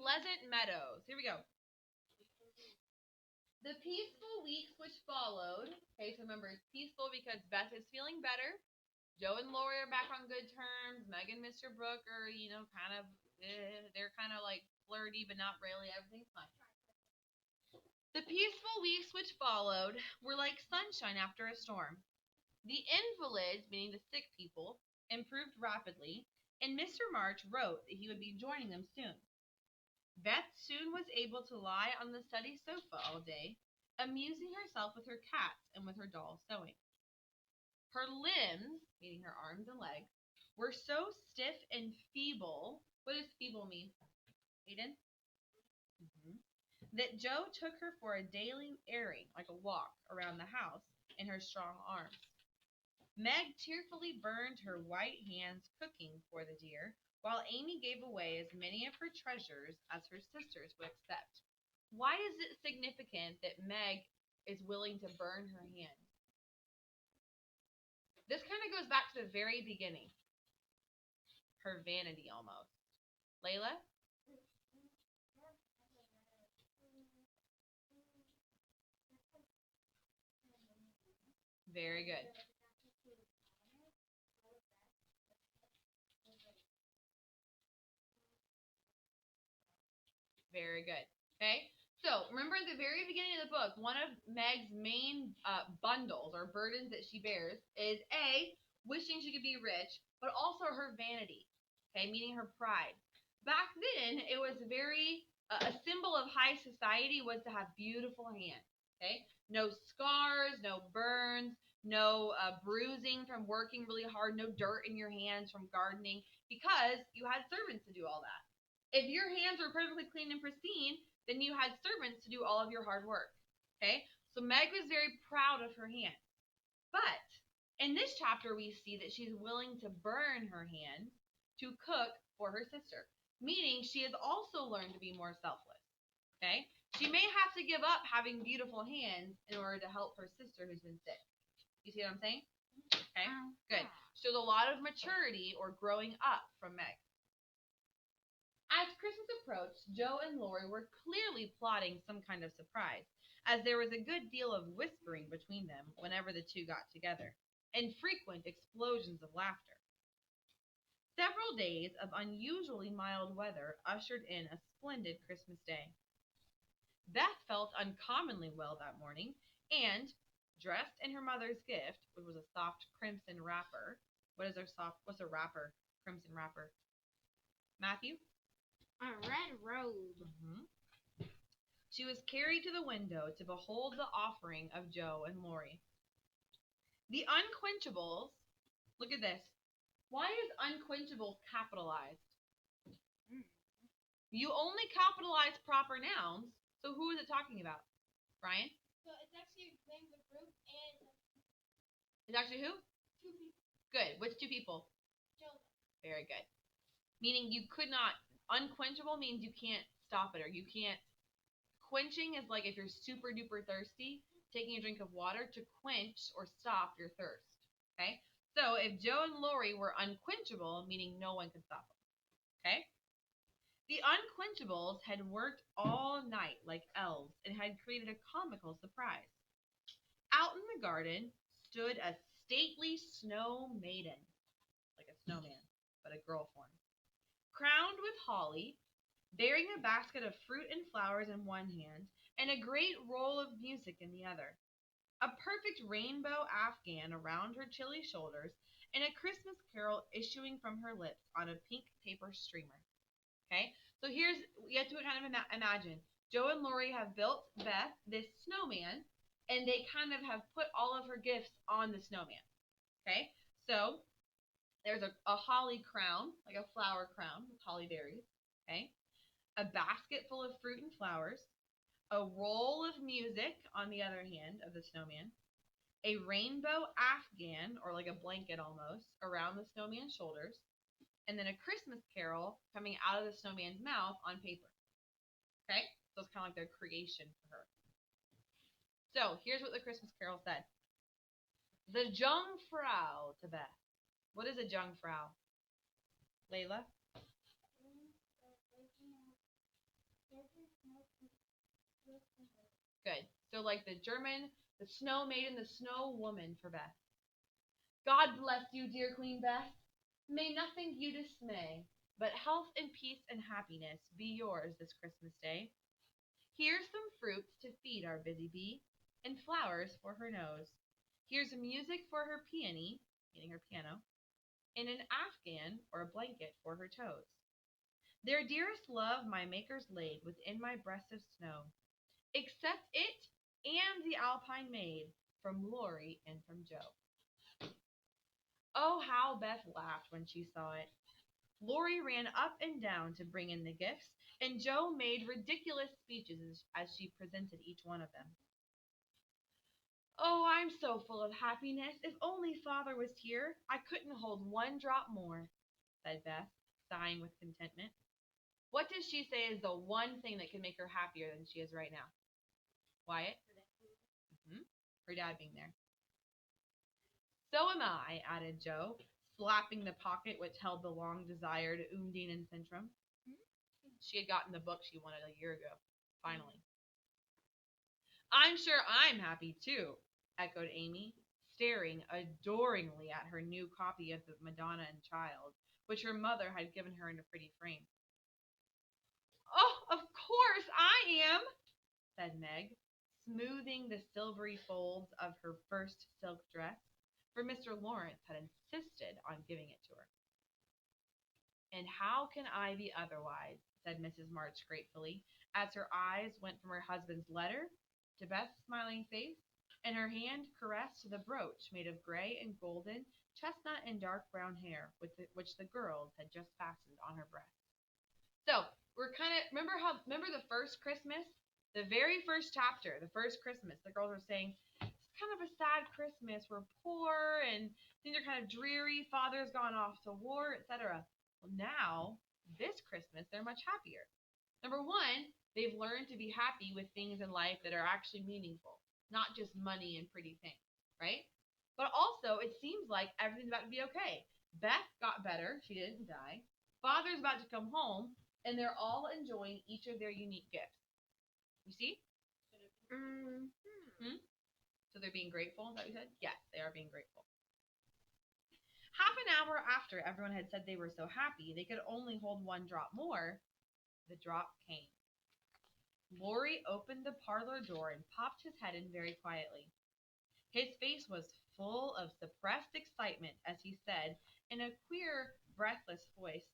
Pleasant Meadows. Here we go. The peaceful weeks which followed. Okay, so remember, it's peaceful because Beth is feeling better. Joe and Lori are back on good terms. Meg and Mr. Brooke are, they're kind of like flirty, but not really. Everything's fine. The peaceful weeks which followed were like sunshine after a storm. The invalids, meaning the sick people, improved rapidly, and Mr. March wrote that he would be joining them soon. Beth soon was able to lie on the study sofa all day, amusing herself with her cats and with her doll sewing. Her limbs, meaning her arms and legs, were so stiff and feeble. What does feeble mean, Aiden? That Joe took her for a daily airing, like a walk, around the house in her strong arms. Meg tearfully burned her white hands cooking for the dear, while Amy gave away as many of her treasures as her sisters would accept. Why is it significant that Meg is willing to burn her hands? This kind of goes back to the very beginning. Her vanity almost. Layla? Very good. Very good. Okay? So, remember at the very beginning of the book, one of Meg's main bundles or burdens that she bears is A, wishing she could be rich, but also her vanity. Okay? Meaning her pride. Back then, it was very, a symbol of high society was to have beautiful hands. Okay? No scars, no burns, no bruising from working really hard, no dirt in your hands from gardening, because you had servants to do all that. If your hands were perfectly clean and pristine, then you had servants to do all of your hard work. Okay? So Meg was very proud of her hands. But in this chapter, we see that she's willing to burn her hands to cook for her sister, meaning she has also learned to be more selfless. Okay? She may have to give up having beautiful hands in order to help her sister who's been sick. You see what I'm saying? Okay? Good. Shows a lot of maturity or growing up from Meg. As Christmas approached, Joe and Lori were clearly plotting some kind of surprise, as there was a good deal of whispering between them whenever the two got together, and frequent explosions of laughter. Several days of unusually mild weather ushered in a splendid Christmas day. Beth felt uncommonly well that morning, and, dressed in her mother's gift, which was a soft crimson wrapper. What's a wrapper? Crimson wrapper. Matthew? A red robe. She was carried to the window to behold the offering of Joe and Lori. The Unquenchables, look at this. Why is Unquenchables capitalized? You only capitalize proper nouns, so who is it talking about? Brian? So it's actually the name of the group and It's actually who? two people. Good. Which two people? Joe. Very good. Meaning you could not, unquenchable means you can't stop it or you can't. Quenching is like if you're super duper thirsty, taking a drink of water to quench or stop your thirst. Okay? So if Joe and Lori were unquenchable, meaning no one could stop them. Okay? The Unquenchables had worked all night like elves and had created a comical surprise. Out in the garden stood a stately snow maiden, like a snowman, but a girl form, crowned with holly, bearing a basket of fruit and flowers in one hand and a great roll of music in the other. A perfect rainbow afghan around her chilly shoulders, and a Christmas carol issuing from her lips on a pink paper streamer. Okay, so here's, you have to kind of imagine. Joe and Lori have built Beth this snowman, and they kind of have put all of her gifts on the snowman. Okay, so there's a holly crown, like a flower crown with holly berries. Okay, a basket full of fruit and flowers, a roll of music on the other hand of the snowman, a rainbow afghan, or like a blanket almost, around the snowman's shoulders, and then a Christmas carol coming out of the snowman's mouth on paper. Okay? So it's kind of like their creation for her. So here's what the Christmas carol said. The Jungfrau to Beth. What is a Jungfrau? Layla? Good. So like the German, the snow maiden, the snow woman for Beth. God bless you, dear Queen Beth. May nothing you dismay, but health and peace and happiness be yours this Christmas day. Here's some fruits to feed our busy bee, and flowers for her nose. Here's music for her peony, meaning her piano, and an afghan or a blanket for her toes. Their dearest love my makers laid within my breast of snow. Accept it and the Alpine maid from Lori and from Joe. Oh, how Beth laughed when she saw it. Lori ran up and down to bring in the gifts, and Joe made ridiculous speeches as she presented each one of them. Oh, I'm so full of happiness. If only Father was here, I couldn't hold one drop more, said Beth, sighing with contentment. What does she say is the one thing that can make her happier than she is right now? Wyatt? Her dad being there. So am I, added Joe, slapping the pocket which held the long-desired Undine and Centrum. She had gotten the book she wanted a year ago, finally. I'm sure I'm happy, too, echoed Amy, staring adoringly at her new copy of the Madonna and Child, which her mother had given her in a pretty frame. Oh, of course I am, said Meg, smoothing the silvery folds of her first silk dress, for Mr. Lawrence had insisted on giving it to her. And how can I be otherwise, said Mrs. March gratefully, as her eyes went from her husband's letter to Beth's smiling face, and her hand caressed the brooch made of gray and golden, chestnut and dark brown hair, which the girls had just fastened on her breast. So, we're kind of, remember the first Christmas? The very first chapter, the first Christmas, the girls were saying, it's kind of a sad Christmas. We're poor and things are kind of dreary. Father's gone off to war, etc. Well, now, this Christmas, they're much happier. Number one, they've learned to be happy with things in life that are actually meaningful, not just money and pretty things, right? But also, it seems like everything's about to be okay. Beth got better. She didn't die. Father's about to come home, and they're all enjoying each of their unique gifts. You see? So they're being grateful, is that what you said? Yes, they are being grateful. Half an hour after everyone had said they were so happy they could only hold one drop more, the drop came. Laurie opened the parlor door and popped his head in very quietly. His face was full of suppressed excitement as he said, in a queer, breathless voice,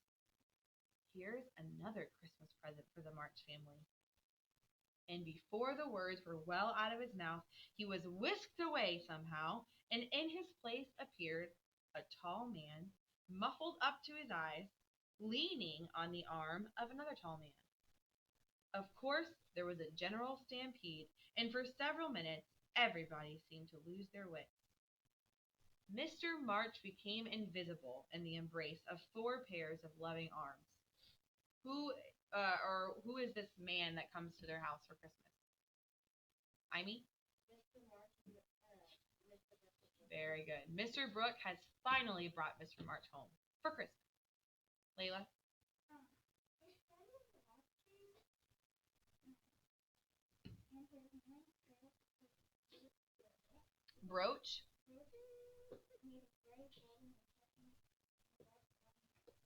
here's another Christmas present for the March family. And before the words were well out of his mouth, he was whisked away somehow, and in his place appeared a tall man, muffled up to his eyes, leaning on the arm of another tall man. Of course, there was a general stampede, and for several minutes, everybody seemed to lose their wits. Mr. March became invisible in the embrace of 4 pairs of loving arms. Who is this man that comes to their house for Christmas? Amy? Very good. Mr. Brooke has finally brought Mr. March home for Christmas. Layla? Brooch?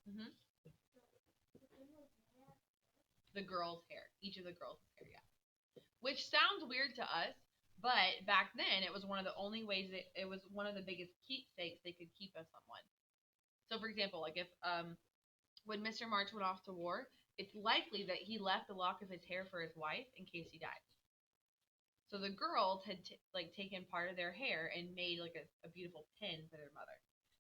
Mm-hmm. The girl's hair. Each of the girls' hair, yeah. Which sounds weird to us, but back then it was one of the only ways that it was one of the biggest keepsakes they could keep of someone. So, for example, like if when Mr. March went off to war, it's likely that he left a lock of his hair for his wife in case he died. So the girls had taken part of their hair and made like a beautiful pin for their mother,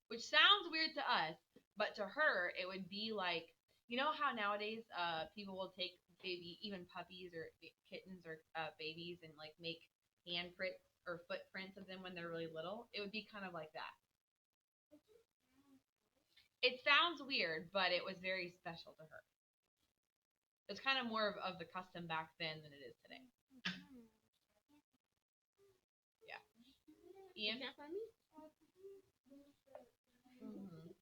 which sounds weird to us, but to her it would be like, you know how nowadays people will take baby, even puppies or kittens or babies, and like make handprints or footprints of them when they're really little. It would be kind of like that. It sounds weird, but it was very special to her. It's kind of more of the custom back then than it is today. Yeah. Ian? Is that for me? Mm-hmm.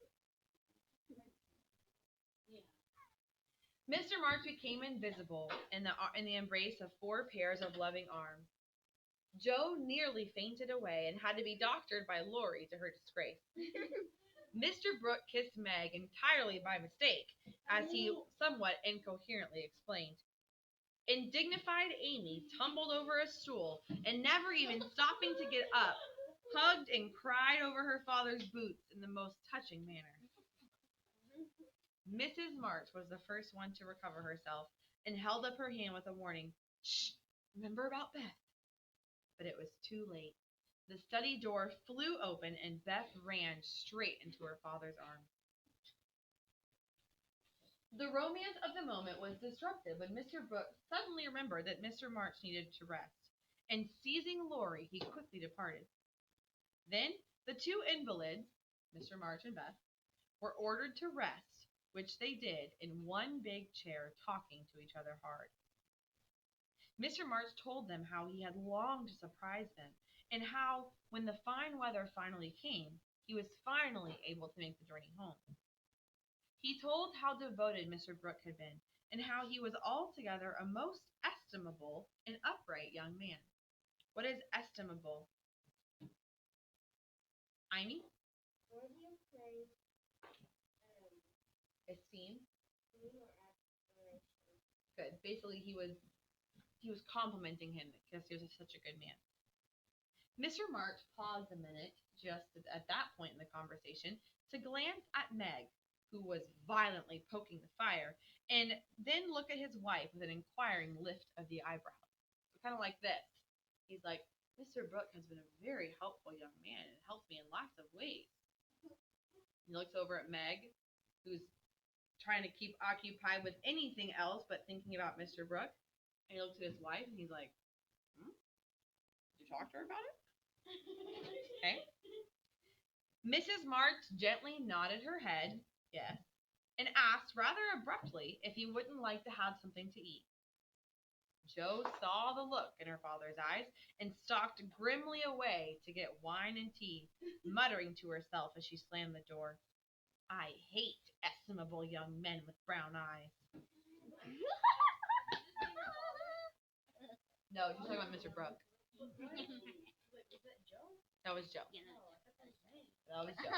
Mr. March became invisible in the embrace of 4 pairs of loving arms. Joe nearly fainted away and had to be doctored by Lori to her disgrace. Mr. Brooke kissed Meg entirely by mistake, as he somewhat incoherently explained. Indignified Amy tumbled over a stool and never even stopping to get up, hugged and cried over her father's boots in the most touching manner. Mrs. March was the first one to recover herself and held up her hand with a warning. Shh! Remember about Beth. But it was too late. The study door flew open and Beth ran straight into her father's arms. The romance of the moment was disrupted when Mr. Brooks suddenly remembered that Mr. March needed to rest, and seizing Lori, he quickly departed. Then the 2 invalids, Mr. March and Beth, were ordered to rest, which they did in one big chair, talking to each other hard. Mr. March told them how he had longed to surprise them, and how, when the fine weather finally came, he was finally able to make the journey home. He told how devoted Mr. Brooke had been, and how he was altogether a most estimable and upright young man. What is estimable? Amy? Esteem? Good. Basically, he was complimenting him because he was such a good man. Mr. March paused a minute just at that point in the conversation to glance at Meg, who was violently poking the fire, and then look at his wife with an inquiring lift of the eyebrows. So kind of like this. He's like, Mr. Brooke has been a very helpful young man and helped me in lots of ways. He looks over at Meg, who's trying to keep occupied with anything else but thinking about Mr. Brooke. And he looks at his wife and he's like, Did you talk to her about it? Okay. Mrs. March gently nodded her head, yes, and asked rather abruptly if he wouldn't like to have something to eat. Joe saw the look in her father's eyes and stalked grimly away to get wine and tea, muttering to herself as she slammed the door, I hate estimable young men with brown eyes. No, she's talking about Mr. Brooke. That was Joe. That was Joe.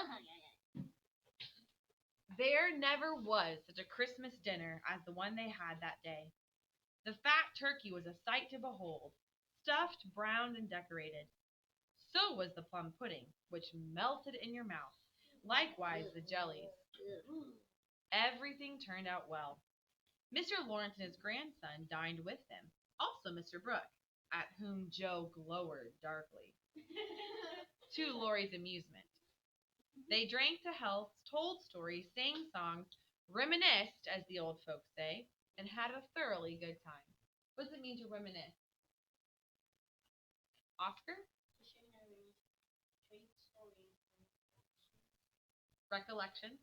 There never was such a Christmas dinner as the one they had that day. The fat turkey was a sight to behold, stuffed, browned, and decorated. So was the plum pudding, which melted in your mouth. Likewise the jellies. Everything turned out well. Mr. Lawrence and his grandson dined with them, also Mr. Brooke, at whom Joe glowered darkly, to Laurie's amusement. They drank to health, told stories, sang songs, reminisced, as the old folks say, and had a thoroughly good time. What does it mean to reminisce? Oscar? Recollection?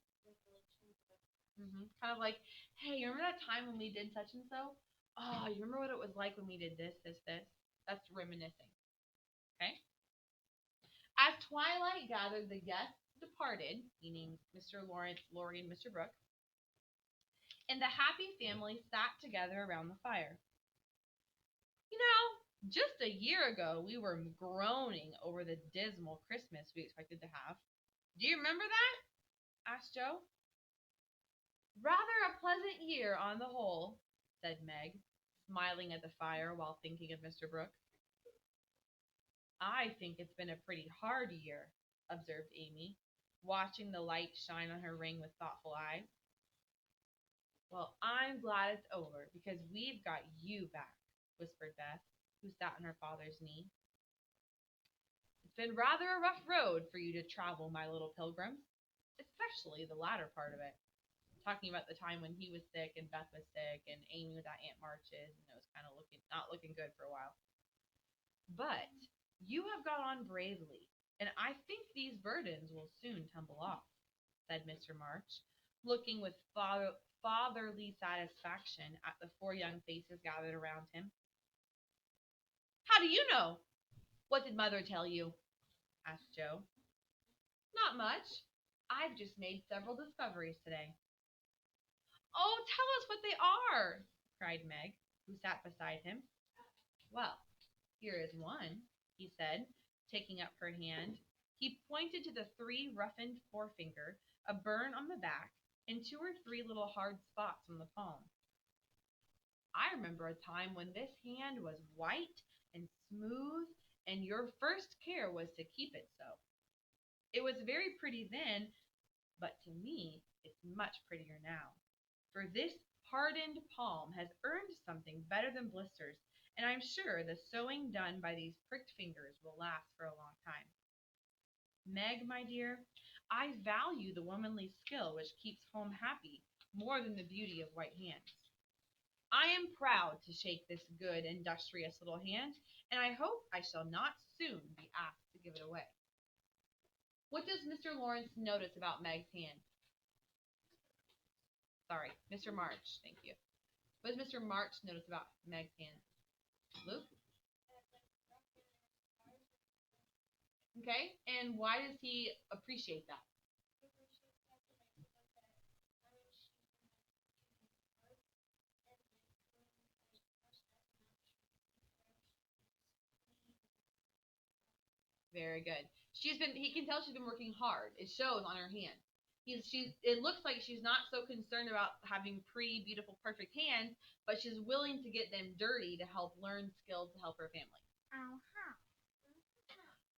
Kind of like, hey, you remember that time when we did such and so? Oh, you remember what it was like when we did this, this, this? That's reminiscing. Okay? As twilight gathered, the guests departed, meaning Mr. Lawrence, Laurie, and Mr. Brooke, and the happy family sat together around the fire. You know, just a year ago, we were groaning over the dismal Christmas we expected to have. Do you remember that? Asked Joe. Rather a pleasant year on the whole, said Meg, smiling at the fire while thinking of Mr. Brooke. I think it's been a pretty hard year, observed Amy, watching the light shine on her ring with thoughtful eyes. Well, I'm glad it's over because we've got you back, whispered Beth, who sat on her father's knee. It's been rather a rough road for you to travel, my little pilgrims, especially the latter part of it. Talking about the time when he was sick and Beth was sick and Amy was at Aunt March's and it was kind of not looking good for a while. But you have got on bravely, and I think these burdens will soon tumble off, said Mr. March, looking with fatherly satisfaction at the 4 young faces gathered around him. How do you know? What did Mother tell you? Asked Joe. Not much. I've just made several discoveries today. Oh, tell us what they are, cried Meg, who sat beside him. Well, here is one, he said, taking up her hand. He pointed to the 3 roughened forefinger, a burn on the back, and 2 or 3 little hard spots on the palm. I remember a time when this hand was white and smooth, and your first care was to keep it so. It was very pretty then, but to me it's much prettier now. For this hardened palm has earned something better than blisters, and I'm sure the sewing done by these pricked fingers will last for a long time. Meg, my dear, I value the womanly skill which keeps home happy more than the beauty of white hands. I am proud to shake this good, industrious little hand, and I hope I shall not soon be asked to give it away. What does Mr. Lawrence notice about Meg's hand? Sorry, Mr. March, thank you. What does Mr. March notice about Meg's hand? Luke? Okay, and why does he appreciate that? Very good. He can tell she's been working hard. It shows on her hand. It looks like she's not so concerned about having pretty, beautiful, perfect hands, but she's willing to get them dirty to help learn skills to help her family. Uh-huh.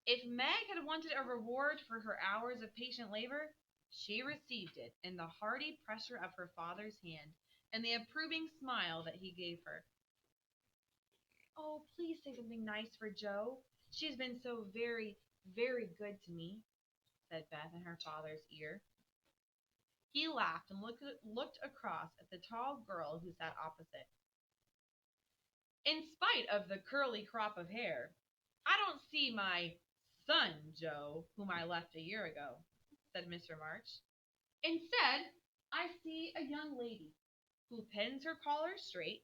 If Meg had wanted a reward for her hours of patient labor, she received it in the hearty pressure of her father's hand and the approving smile that he gave her. Oh, please say something nice for Jo. She's been so very, very good to me, said Beth in her father's ear. He laughed and looked across at the tall girl who sat opposite. In spite of the curly crop of hair, I don't see my son, Jo, whom I left a year ago, said Mr. March. Instead, I see a young lady who pins her collar straight,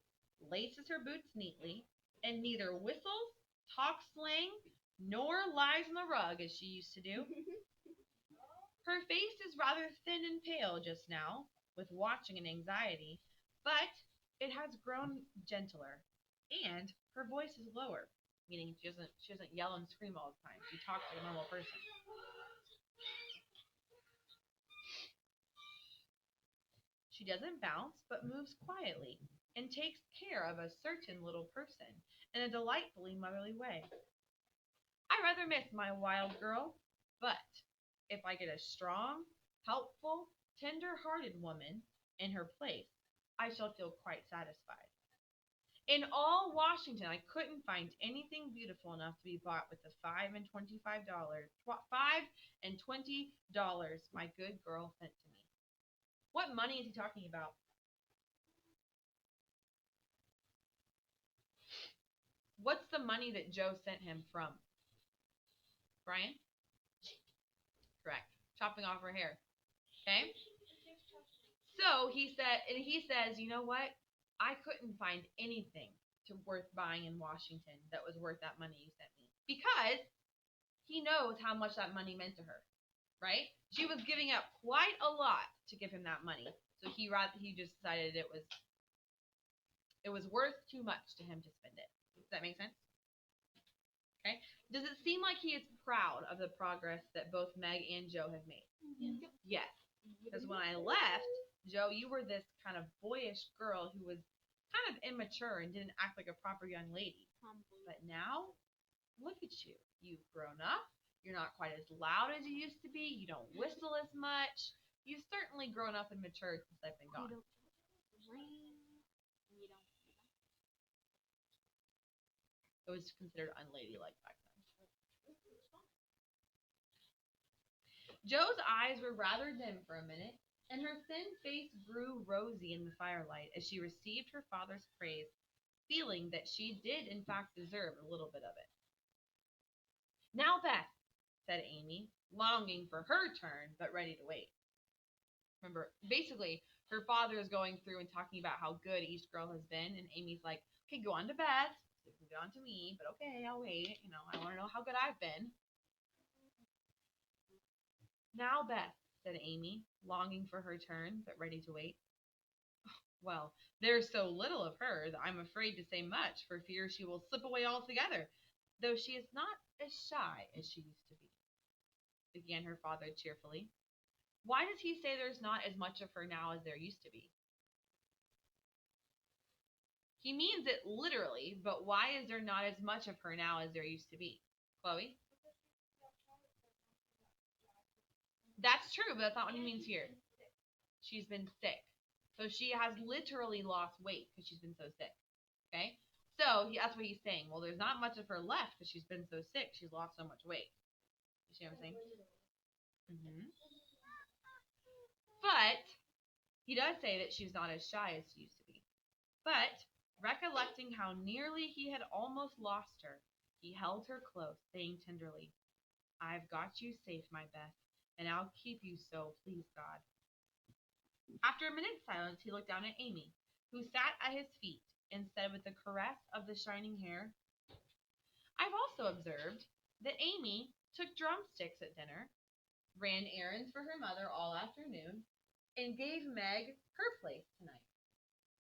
laces her boots neatly, and neither whistles, talks slang, nor lies on the rug as she used to do. Her face is rather thin and pale just now, with watching and anxiety, but it has grown gentler, and her voice is lower, meaning she doesn't yell and scream all the time. She talks like a normal person. She doesn't bounce, but moves quietly, and takes care of a certain little person in a delightfully motherly way. I rather miss my wild girl, but if I get a strong, helpful, tender-hearted woman in her place, I shall feel quite satisfied. In all Washington, I couldn't find anything beautiful enough to be bought with the $5 and $20 my good girl sent to me. What money is he talking about? What's the money that Jo sent him from? Brian? Correct. Chopping off her hair. Okay? So he says, you know what? I couldn't find anything worth buying in Washington that was worth that money you sent me. Because he knows how much that money meant to her. Right? She was giving up quite a lot to give him that money. So he just decided it was worth too much to him to spend it. Does that make sense? Okay. Does it seem like he is proud of the progress that both Meg and Jo have made? Mm-hmm. Yes. Because when I left, Jo, you were this kind of boyish girl who was kind of immature and didn't act like a proper young lady. But now, look at you. You've grown up. You're not quite as loud as you used to be. You don't whistle as much. You've certainly grown up and matured since I've been gone. It was considered unladylike back then. Jo's eyes were rather dim for a minute, and her thin face grew rosy in the firelight as she received her father's praise, feeling that she did in fact deserve a little bit of it. Now, Beth, said Amy, longing for her turn, but ready to wait. Remember, basically, her father is going through and talking about how good each girl has been, and Amy's like, okay, go on to Beth, so you can go on to me, but okay, I'll wait. I want to know how good I've been. Now, Beth, said Amy, longing for her turn, but ready to wait. Well, there's so little of her that I'm afraid to say much for fear she will slip away altogether, though she is not as shy as she used to be, began her father cheerfully. Why does he say there's not as much of her now as there used to be? He means it literally, but why is there not as much of her now as there used to be? Chloe? That's true, but that's not what he means here. She's been sick. So she has literally lost weight because she's been so sick. Okay? That's what he's saying. Well, there's not much of her left because she's been so sick. She's lost so much weight. You see what I'm saying? Hmm. But he does say that she's not as shy as she used to be. But recollecting how nearly he had almost lost her, he held her close, saying tenderly, I've got you safe, my Beth, and I'll keep you so, please God. After a minute's silence, he looked down at Amy, who sat at his feet, and said with a caress of the shining hair, I've also observed that Amy took drumsticks at dinner, ran errands for her mother all afternoon, and gave Meg her place tonight,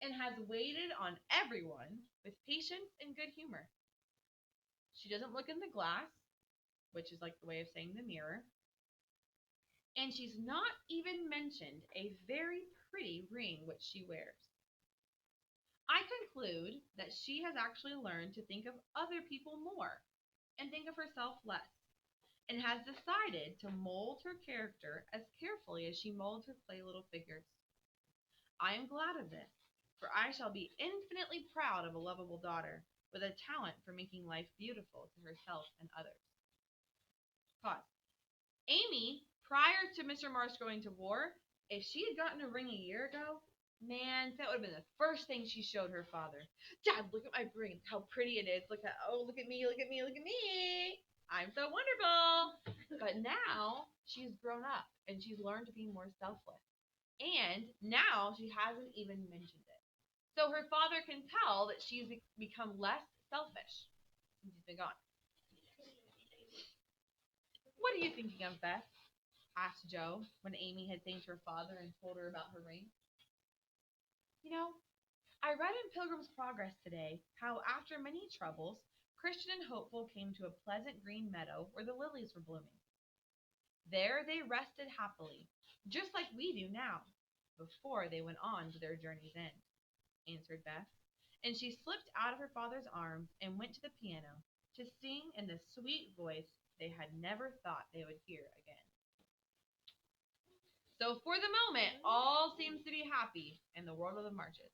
and has waited on everyone with patience and good humor. She doesn't look in the glass, which is like the way of saying the mirror, and she's not even mentioned a very pretty ring which she wears. I conclude that she has actually learned to think of other people more and think of herself less, and has decided to mold her character as carefully as she molds her clay little figures. I am glad of this, for I shall be infinitely proud of a lovable daughter with a talent for making life beautiful to herself and others. Pause. Amy, prior to Mr. Marsh going to war, if she had gotten a ring a year ago, man, that would have been the first thing she showed her father. Dad, look at my ring. How pretty it is. Look at me, look at me, look at me. I'm so wonderful. But now she's grown up and she's learned to be more selfless. And now she hasn't even mentioned it. So her father can tell that she's become less selfish since he's been gone. What are you thinking of, Beth? Asked Joe when Amy had thanked her father and told her about her ring. You know, I read in Pilgrim's Progress today how, after many troubles, Christian and Hopeful came to a pleasant green meadow where the lilies were blooming. There they rested happily, just like we do now, before they went on to their journey's end, answered Beth, and she slipped out of her father's arms and went to the piano to sing in the sweet voice they had never thought they would hear again. So for the moment, all seems to be happy in the world of the Marches.